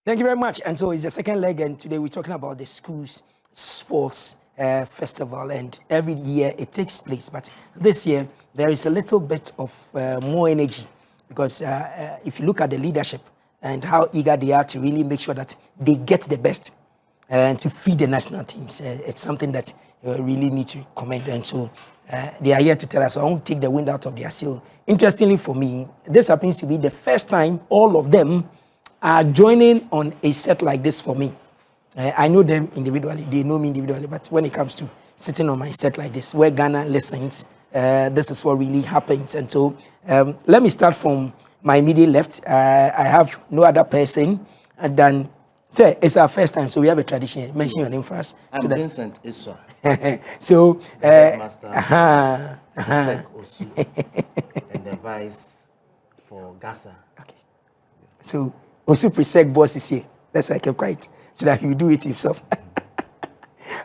Thank you very much. And so it's the second leg, and today we're talking about the schools sports festival. And every year it takes place, but this year there is a little bit of more energy because if you look at the leadership and how eager they are to really make sure that they get the best and to feed the national teams, it's something that you really need to commend. And so they are here to tell us. So I won't take the wind out of their sail. Interestingly for me, this happens to be the first time all of them are joining on a set like this for me. I know them individually, they know me individually, but when it comes to sitting on my set like this, where Ghana listens, this is what really happens. And so let me start from my immediate left. I have no other person than, say, it's our first time, so we have a tradition. Mention your name for us. I'm so Vincent Essoah. So, Master, and the vice for GASSA. Okay. So, also Presec boss is here. That's why I kept quiet, so that he will do it himself.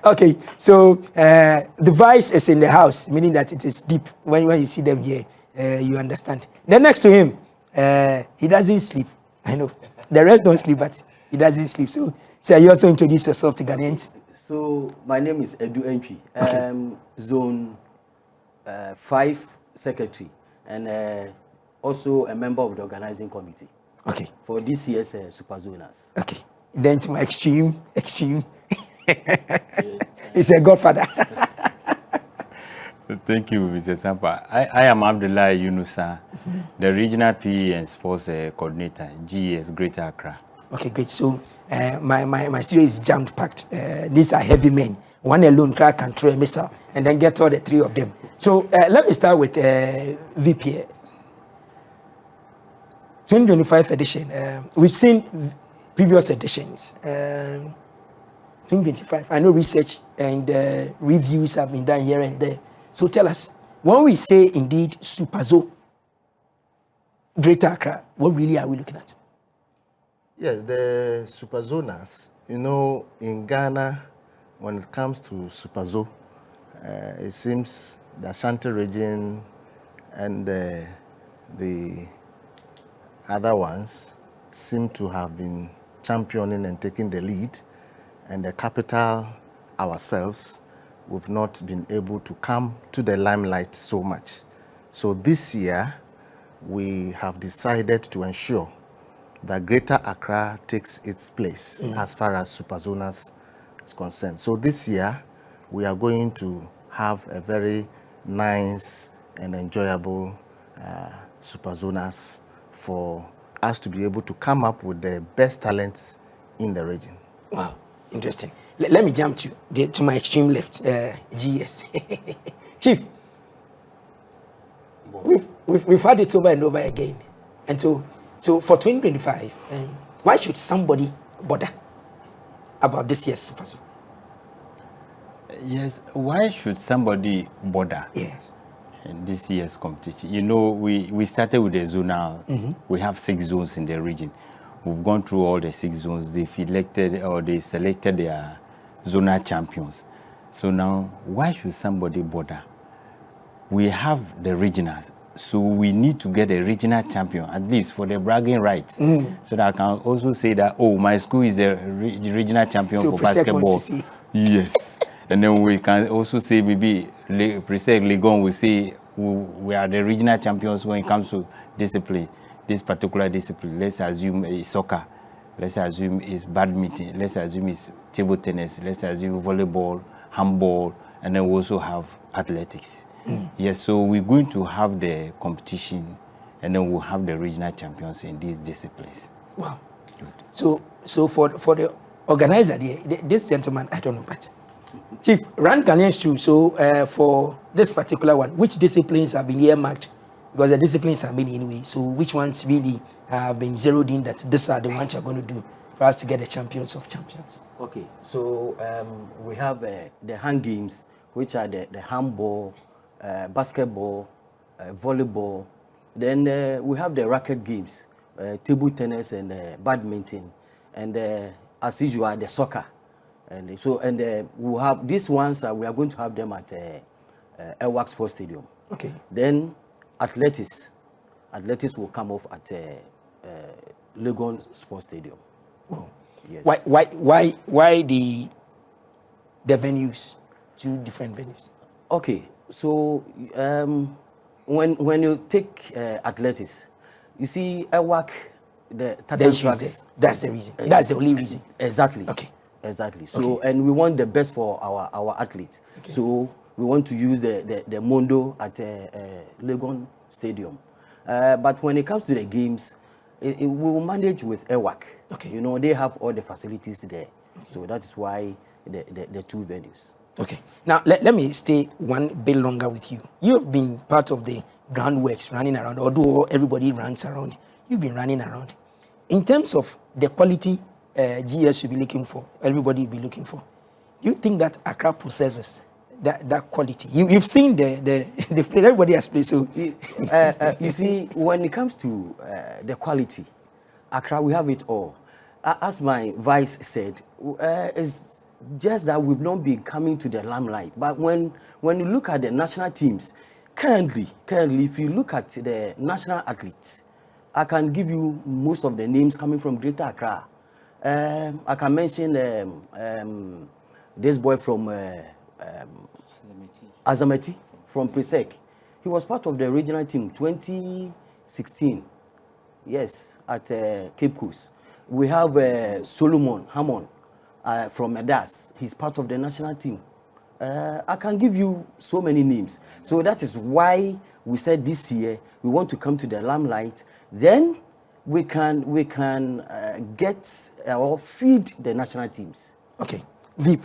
Okay, so the vice is in the house, meaning that it is deep. When you see them here, you understand. Then next to him, he doesn't sleep. I know. The rest don't sleep, but he doesn't sleep. So you also introduce yourself to Ghanaians. So my name is Antwi. I'm Zone 5 Secretary and also a member of the organizing committee. Okay. For this year's Super Zonas. Okay. Then to my extreme. He's a godfather. Thank you, Mr. Sampa. I am Abdulai Yunusah, the Regional PE and Sports Coordinator, GES Greater Accra. Okay, great. So my studio is jam-packed. These are heavy men. One alone can throw a missile and then get all the three of them. So let me start with VP. 2025 edition. We've seen previous editions. 2025. I know research and reviews have been done here and there. So tell us, when we say indeed Super Zoo, Greater Accra, what really are we looking at? Yes, the Super Zonas, you know, in Ghana, when it comes to Super Zoo, it seems the Ashanti region and the other ones seem to have been championing and taking the lead, and the capital ourselves, we've not been able to come to the limelight so much. So this year, we have decided to ensure that Greater Accra takes its place as far as Super Zonas is concerned. So this year, we are going to have a very nice and enjoyable Super Zonas for us to be able to come up with the best talents in the region. Wow, interesting. Let me jump to my extreme left, GS. Chief, we've had it over and over again. And so for 2025, why should somebody bother about this year's Super Zoo? Yes, why should somebody bother? Yes. In this year's competition? You know, we started with the zonal. We have 6 zones in the region. We've gone through all the 6 zones. They've elected or they selected their zonal champions. So now, why should somebody bother? We have the regionals. So we need to get a regional champion, at least for the bragging rights. So that I can also say that, oh, my school is the regional champion for basketball. Yes. And then we can also say maybe Presec Legon will say we are the regional champions when it comes to discipline, this particular discipline. Let's assume it's soccer. Let's assume it's badminton. Let's assume it's table tennis. Let's assume volleyball, handball, and then we also have athletics. Yes, so we're going to have the competition, and then we'll have the regional champions in these disciplines. Wow. Good. So for the organizer, this gentleman, I don't know, but Chief, run Ghanaians through. So for this particular one, which disciplines have been earmarked? Because the disciplines are many anyway. So which ones really have been zeroed in that these are the ones you're going to do for us to get the champions of champions? Okay, so we have the hand games, which are the handball, basketball, volleyball. Then we have the racket games, table tennis and badminton, and as usual the soccer. And so we have these ones. We are going to have them at EL-WAK Sports Stadium. Okay. Then athletics will come off at Legon Sports Stadium. Oh. Yes. Why the venues, 2 different venues? Okay, so when you take athletics, you see EL-WAK, the The issue is there. tracks. That's the reason. That's the only reason. Exactly. Okay. Exactly. So Okay. and we want the best for our athletes. Okay. So we want to use the Mondo at Legon Stadium. But when it comes to the games, we will manage with EL-WAK. Okay. You know, they have all the facilities there. Okay. So that is why the 2 venues. Okay. Now, let me stay one bit longer with you. You've been part of the groundworks running around, although everybody runs around. You've been running around. In terms of the quality GS should be looking for, everybody will be looking for, do you think that Accra possesses that quality? You've seen the everybody has played, so... You see, when it comes to the quality, Accra, we have it all. As my vice said, it's just that we've not been coming to the limelight. But when you look at the national teams, currently, if you look at the national athletes, I can give you most of the names coming from Greater Accra. I can mention this boy from Azameti from Presec. He was part of the regional team 2016. Yes, at Cape Coast. We have Solomon Hammond from Edas. He's part of the national team. I can give you so many names. So that is why we said this year we want to come to the limelight. Then we can get or feed the national teams. Okay, Vip,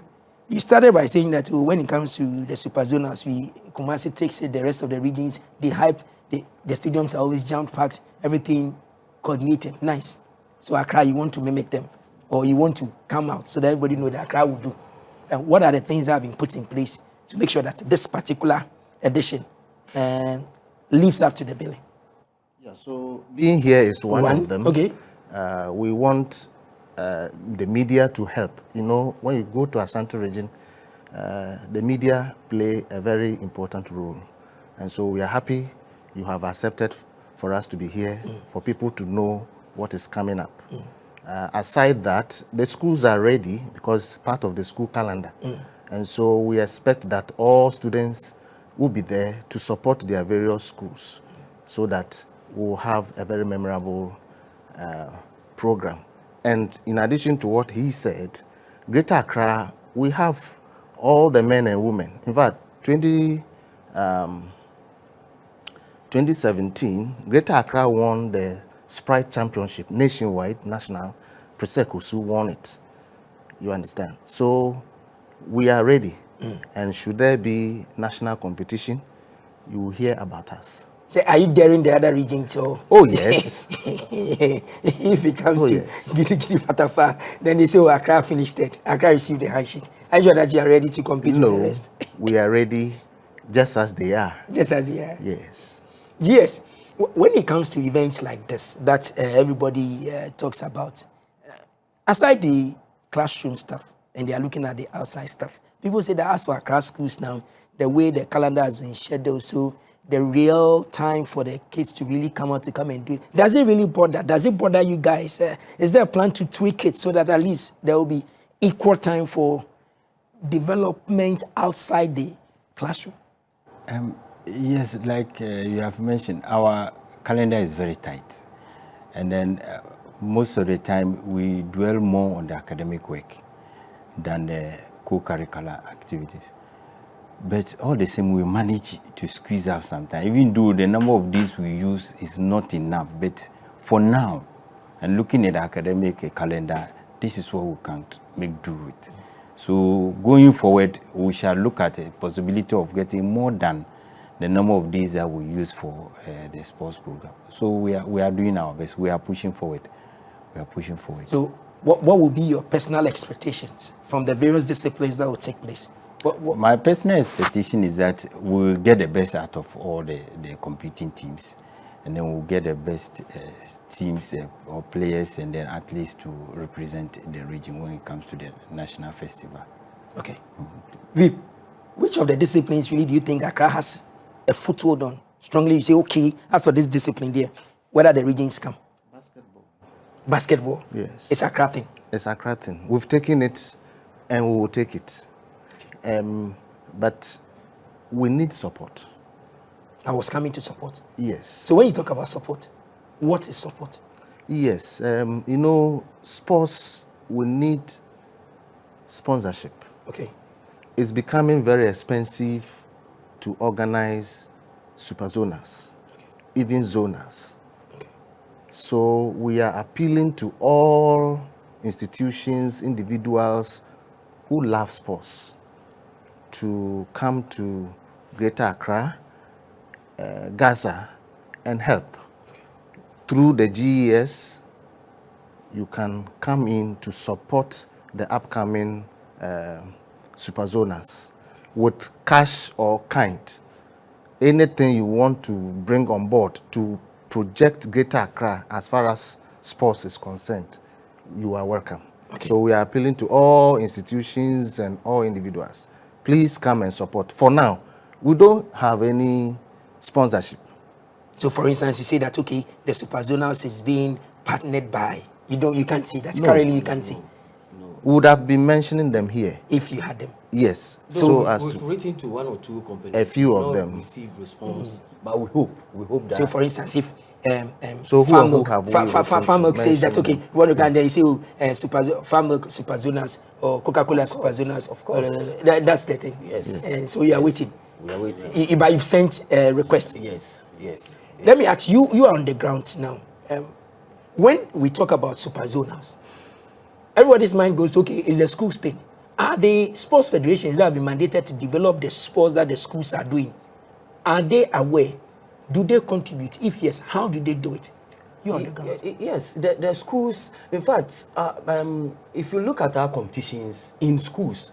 you started by saying that when it comes to the super zonals, Kumasi takes it, the rest of the regions, they hype, the stadiums are always jam-packed, everything coordinated, nice. So Accra, you want to mimic them, or you want to come out so that everybody know that Accra will do. And what are the things that have been put in place to make sure that this particular edition lives up to the billing? Yeah, so being here is one of them. Okay. We want the media to help. You know, when you go to Ashanti region, the media play a very important role. And so we are happy you have accepted for us to be here, for people to know what is coming up. Aside that, the schools are ready because part of the school calendar. And so we expect that all students will be there to support their various schools so that we'll have a very memorable program. And in addition to what he said, Greater Accra, we have all the men and women. In fact, 2017, Greater Accra won the Sprite Championship, nationwide, national. Presekusu won it. You understand? So we are ready. And should there be national competition, you will hear about us. So are you daring the other regions? So oh yes. If it comes to Gidi Patafa, then they say, oh, Accra finished it. Accra received the handshake. Are you sure that you are ready to compete with the rest? We are ready just as they are. Just as they are? Yes. Yes. When it comes to events like this that everybody talks about, aside the classroom stuff and they are looking at the outside stuff, people say that as for Accra schools now, the way the calendar has been scheduled, so the real time for the kids to really come out to come and do it. Does it really bother? Does it bother you guys? Is there a plan to tweak it so that at least there will be equal time for development outside the classroom? Yes, like you have mentioned, our calendar is very tight. And then most of the time we dwell more on the academic work than the co-curricular activities. But all the same, we manage to squeeze out sometimes, even though the number of days we use is not enough. But for now, and looking at the academic calendar, this is what we can't make do with. So going forward, we shall look at the possibility of getting more than the number of days that we use for the sports program. So we are doing our best. We are pushing forward. We are pushing forward. So what will be your personal expectations from the various disciplines that will take place? My personal expectation is that we'll get the best out of all the competing teams, and then we'll get the best teams or players and then athletes to represent the region when it comes to the national festival. Okay. Vip, which of the disciplines really do you think Accra has a foothold on? Strongly you say, okay, as for this discipline there, where are the regions come? Basketball. Yes. It's Accra thing. It's Accra thing. We've taken it and we will take it. But we need support. I was coming to support. Yes. So when you talk about support, what is support? Yes. You know, sports will need sponsorship. Okay. It's becoming very expensive to organize super zonals, even zonals. Okay. So we are appealing to all institutions, individuals who love sports to come to Greater Accra, GASSA, and help. Through the GES, you can come in to support the upcoming super zonals with cash or kind. Anything you want to bring on board to project Greater Accra as far as sports is concerned, you are welcome. Okay. So we are appealing to all institutions and all individuals. Please come and support. For now, we don't have any sponsorship. So for instance, you say that, okay, the Super Zonals is being partnered by, you can't see that. Currently you can't see. We would have been mentioning them here. If you had them. Yes. So as we've to written to one or two companies. a few We've of not them. received response, but we hope that. So for instance, if So Farm who Milk, have we Farm Milk says that, mentioned okay, them? what you can then say, Farm Milk Super Zonas or Coca-Cola Super Zonas. of course. That's the thing. Yes. So you are waiting. We are waiting. But you've sent a request. Yes. Let me ask you, you are on the ground now. When we talk about Super Zonals, everybody's mind goes, okay, it's the school's thing. Are the sports federations that have been mandated to develop the sports that the schools are doing, are they aware? Do they contribute? If yes, how do they do it? You on the ground. Yes, the schools, in fact, if you look at our competitions in schools,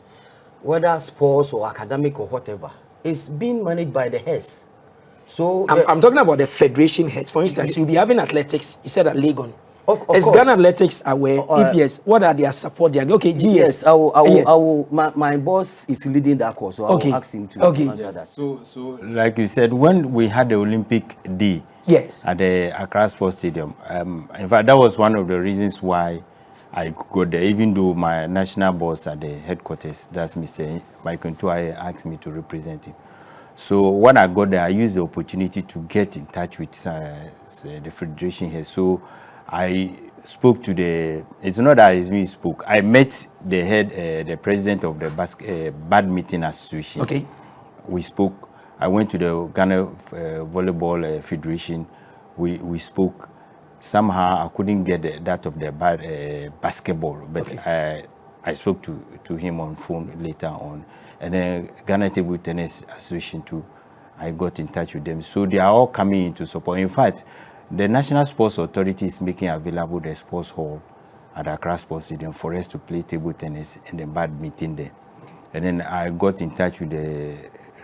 whether sports or academic or whatever, it's being managed by the heads. So I'm talking about the federation heads. For instance, you'll be having athletics. You said at Legon. Of Is course. Ghana Athletics aware? If yes, what are their support? They are okay. GS. Yes, I will. My boss is leading that course, so I Okay. will ask him to answer that. So like you said, when we had the Olympic Day Yes. at the Accra Sports Stadium, in fact, that was one of the reasons why I got there, even though my national boss at the headquarters, that's Mr. Michael Antwi, asked me to represent him. So when I got there, I used the opportunity to get in touch with the federation here. So I spoke to it's not that it's me spoke. I met the head, the president of the Badminton Association. Okay. We spoke. I went to the Ghana Volleyball Federation. We spoke. Somehow I couldn't get that of the basketball, but okay. I spoke to him on phone later on. And then Ghana Table Tennis Association too, I got in touch with them. So they are all coming in to support. In fact, the National Sports Authority is making available the sports hall at Accra Sports Stadium for us to play table tennis and then badminton there. And then I got in touch with the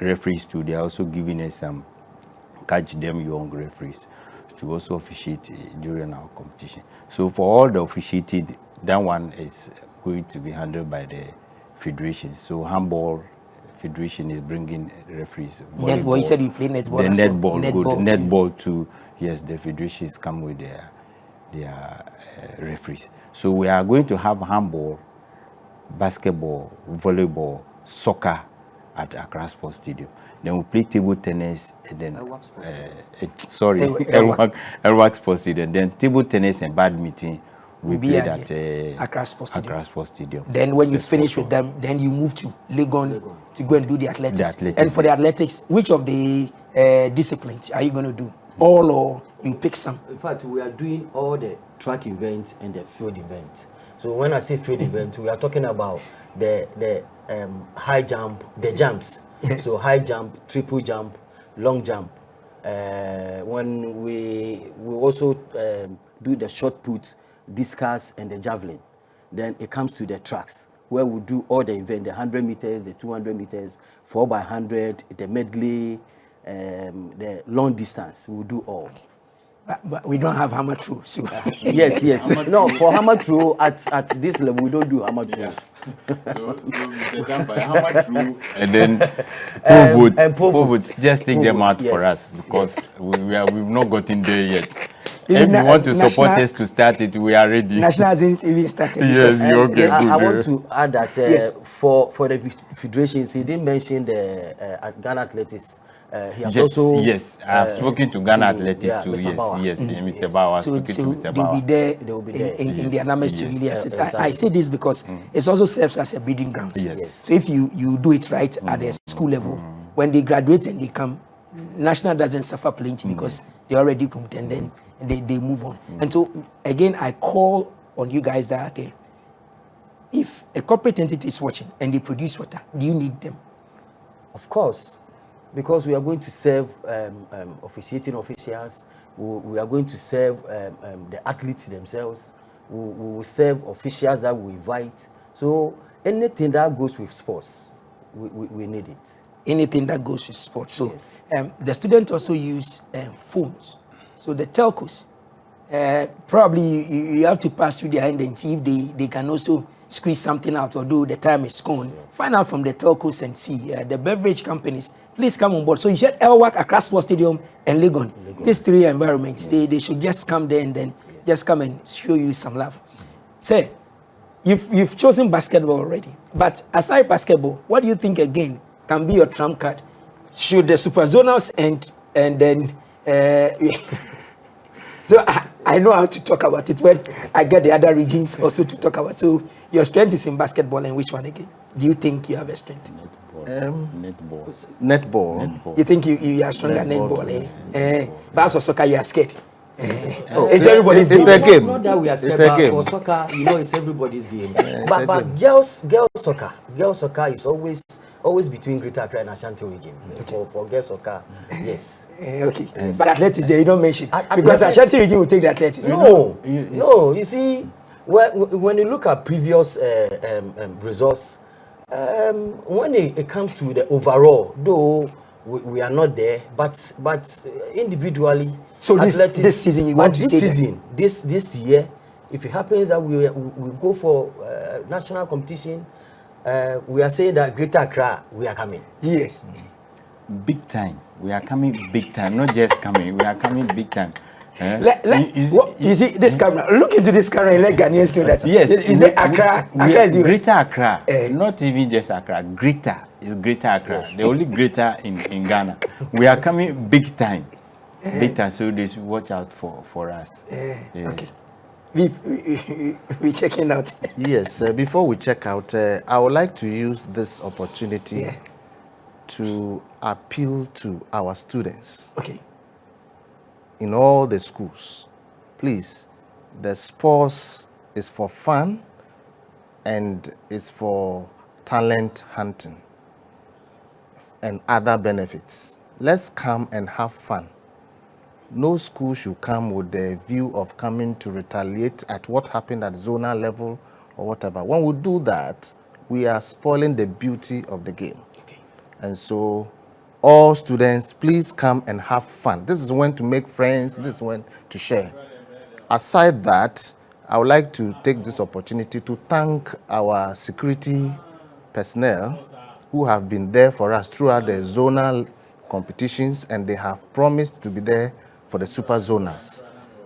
referees too. They are also giving us some catch them young referees to also officiate during our competition. So for all the officiating, that one is going to be handled by the federations. So Handball Federation is bringing referees. Netball, you said you play netball. The netball, netball, good. Netball too. Yes, the federations come with their referees. So we are going to have handball, basketball, volleyball, soccer at Accra Sports Stadium. Then we play table tennis, and then EL-WAK Sports Stadium. Then table tennis and badminton we played at Accra Sports Stadium. Accra Sports Stadium. Then when you finish with them, then you move to Legon to go and do the athletics. And for the athletics, which of the disciplines are you going to do? All or you pick some? In fact, we are doing all the track events and the field events. So when I say field event, we are talking about the high jump, the jumps. Yes. So high jump, triple jump, long jump. When we also do the shot put, discus, and the javelin. Then it comes to the tracks, where we do all the event, the 100 meters, the 200 meters, 4x100, the medley, the long distance. We'll do all. But we don't have hammer throw. So. Yes. No, for hammer throw, at this level, we don't do hammer throw. Yeah. So the jump by hammer throw, and then pole votes, just take them out for us, because we've not gotten there yet. If you want to support us to start it, we are ready. National hasn't even started. Yes, okay, I good. want to add that Yes. for the federations, he didn't mention the Ghana Athletics. He has Yes, also yes. I've spoken to Ghana Athletics yeah, too. Mr. Yes, Bauer. yes, Mr. Bauer. I've So, spoken to Mr. they'll Bauer. be there, They will be there. in their numbers to Yes. really assist. Exactly. I say this because it also serves as a breeding ground. Yes. So if you do it right at the school level, when they graduate and they come, national doesn't suffer plenty because they already pumped and then they move on. And so again, I call on you guys that okay, if a corporate entity is watching and they produce water, do you need them? Of course, because we are going to serve officiating officials, we are going to serve the athletes themselves, we will serve officials that we invite. So anything that goes with sports, we need it. Anything that goes with sports. So Yes. the students also use phones. So the telcos, probably you have to pass through their hand and see if they can also squeeze something out, although the time is gone. Find out from the telcos and see. The beverage companies, please come on board. So you said EL-WAK, Accra Sports Stadium, and Legon. These three environments, they should just come there and then just come and show you some love. Say, you've chosen basketball already, but aside basketball, what do you think again can be your trump card? Should the super zonals and then so I know how to talk about it when I get the other regions also to talk about. So your strength is in basketball, and which one again? Do you think you have a strength? Netball. You think you are stronger Netball, netball? But as for soccer, you are scared. It's everybody's it's game. a game. Not that we are It's scared, a but game. for soccer, it's everybody's game. it's a But game. girls soccer is always between Greater Accra and Ashanti region. For girls soccer, yes. Okay. But athletics, there you don't mention because Athletics- Ashanti region will take the athletics. No. You see, when you look at previous results, when it comes to the overall, though we are not there, but individually. So this season you want to this say that? season, this year, if it happens that we go for national competition, we are saying that Greater Accra we are coming. Yes. Big time. We are coming big time. Not just coming. We are coming big time. You see this camera. Look into this camera and let Ghanaians know that. Yes. Is it Accra? Accra is Greater Accra. Eh. Not even just Accra. Greater is Greater Accra. Yes. The only greater in Ghana. We are coming big time. Big time. So they should watch out for us. Yeah. Okay. We checking out. Yes, before we check out, I would like to use this opportunity to appeal to our students Okay. in all the schools. Please, the sports is for fun and is for talent hunting and other benefits. Let's come and have fun. No school should come with the view of coming to retaliate at what happened at zonal level or whatever. When we do that, we are spoiling the beauty of the game. Okay. And so, all students, please come and have fun. This is when to make friends, this is when to share. Aside that, I would like to take this opportunity to thank our security personnel who have been there for us throughout the zonal competitions, and they have promised to be there for the super zonals,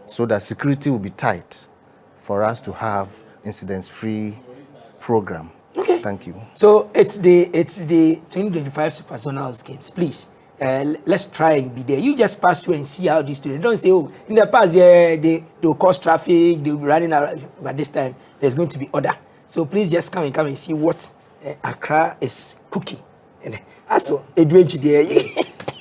so that security will be tight for us to have incidents-free program. Okay. Thank you. So it's the 2025 Super Zonals Games. Please, let's try and be there. You just pass through and see how these students. Don't say, oh, in the past, they'll cause traffic, they'll be running around. But this time, there's going to be order. So please just come and see what Accra is cooking. And also, Adrian today.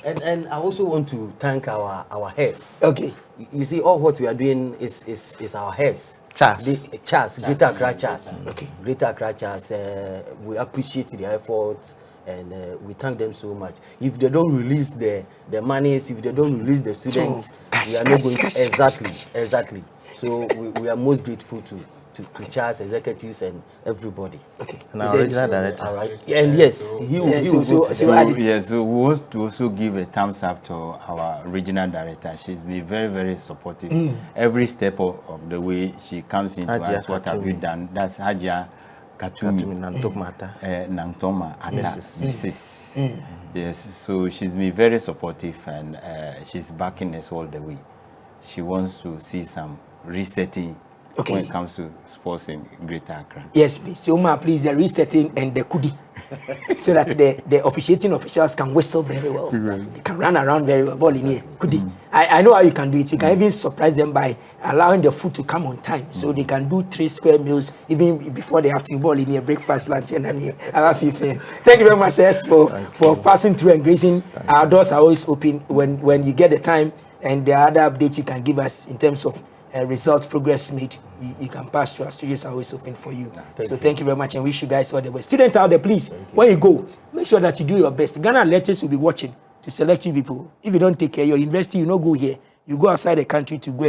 And I also want to thank our heads. Okay. You see, all what we are doing is our heads. Chas. Greater Accra Chas. Okay. Greater Accra Chas. We appreciate their efforts and we thank them so much. If they don't release the monies, if they don't release the students, we are not going to exactly. So we are most grateful to Chas executives and everybody. Okay. And our regional director. All right. And yes, he will. Yes, so we want to also give a thumbs up to our regional director. She's been very, very supportive. Every step of the way she comes in to ask, what have you done? That's Hajia Katumi Nantoma Ata. Yes, so she's been very supportive and she's backing us all the way. she wants to see some resetting when it comes to sports in Greater Accra. Yes, please. So, please, the resetting and the kudi. So that the officiating officials can whistle very well. Exactly. They can run around very well. Ball in here. Kudi. I know how you can do it. You can even surprise them by allowing the food to come on time. So they can do 3 square meals even before they have to ball in here, breakfast, lunch, and then here. Thank you very much, sir, for passing through and gracing. Our doors are always open when you get the time, and the other updates you can give us in terms of result progress made, you can pass through. Our studios are always open for you. Thank you very much, and wish you guys all the best. Students out there, please, when you go, make sure that you do your best. Ghana Letters will be watching to select you people. If you don't take care of your university, you don't go here. You go outside the country to go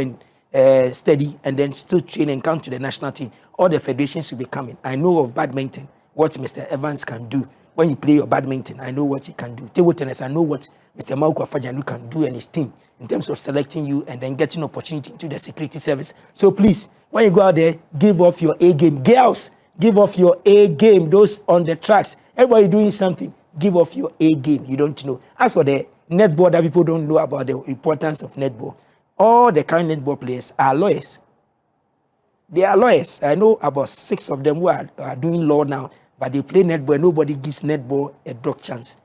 and study, and then still train and come to the national team. All the federations will be coming. I know of badminton, what Mr. Evans can do. When you play your badminton, I know what he can do. Table tennis, I know what Mr. Mauku Afajanu can do and his team in terms of selecting you and then getting opportunity into the security service. So please, when you go out there, give off your A game. Girls, give off your A game. Those on the tracks, everybody doing something, give off your A game. You don't know. As for the netball, that people don't know about the importance of netball. All the current netball players are lawyers. They are lawyers. I know about 6 of them who are doing law now, but they play netball and nobody gives netball a dog chance.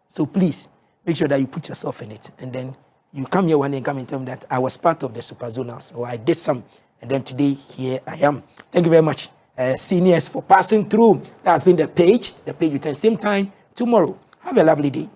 So please, make sure that you put yourself in it. And then you come here one day and come and tell me that I was part of the Super Zonals, or I did some, and then today, here I am. Thank you very much, seniors, for passing through. That has been the page returns same time tomorrow. Have a lovely day.